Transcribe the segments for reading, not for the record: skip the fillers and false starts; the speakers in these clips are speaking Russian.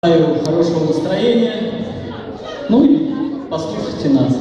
Хорошего настроения. Ну и послушайте нас.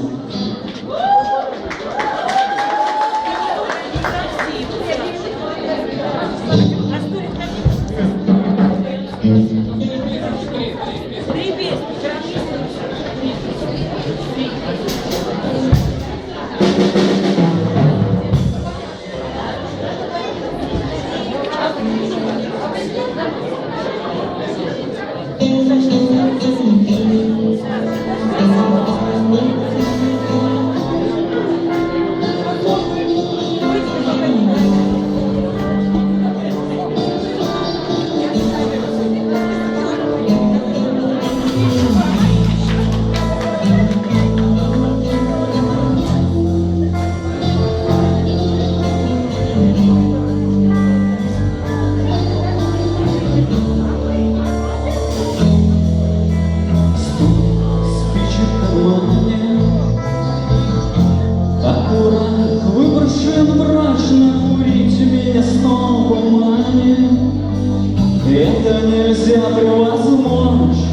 Это нельзя превозмочь,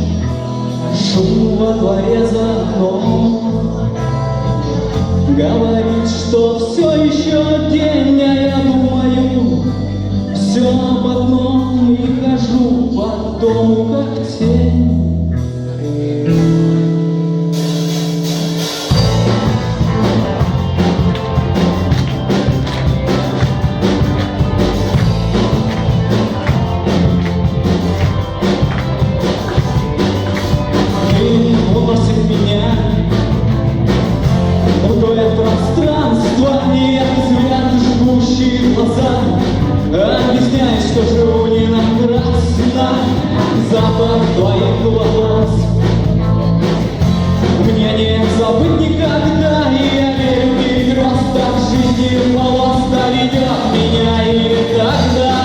шум во дворе за окном говорит, что все еще день, а я думаю все об одном и хожу по дому как тень. Объясняй, что живу не напрасно, запах твоих волос мне не забыть никогда, и я верю, и просто в жизни полос доведет меня, и тогда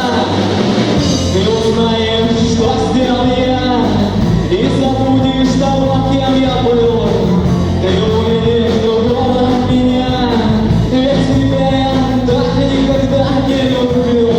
ты узнаешь, что сделал я, и забудешь того, кем я был. Ты увидишь другого меня, ведь тебя я так никогда не люблю.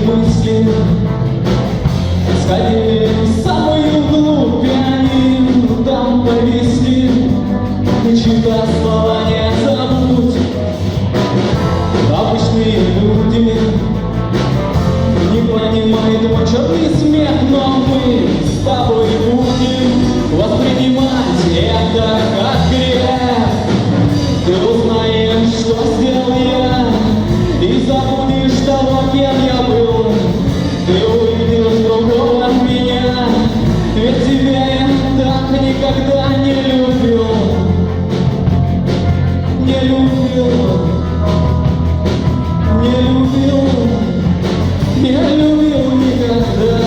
Мысли сходили в самую глубь, и они там повисли. Чьи-то слова не забудь. Обычные люди не понимают мой черный смех, но мы с тобой будем воспринимать это как грех. Ты узнаешь, что сделал я, и забудешь того, кем я был. Ты увидишь другого меня, ведь тебя я так никогда не любил. Не любил, не любил, не любил никогда.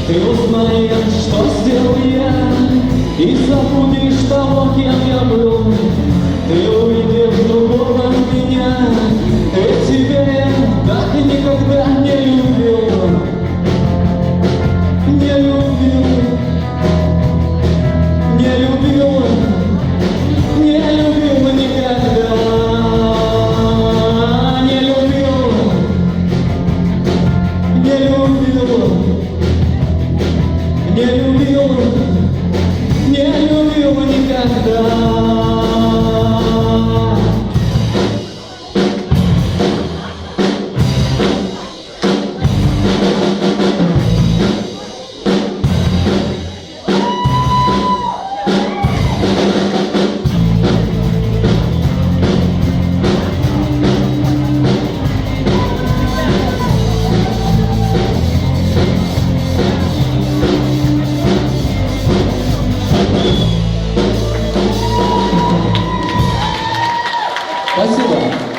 Ты узнаешь, что сделал я, и забудешь того, кем я был. Ты увидишь другого меня, ведь тебя я так и никогда не любил. Не любил, не любил, не любил никогда. Не любил, не любил. Не любил, не любил никогда. Спасибо.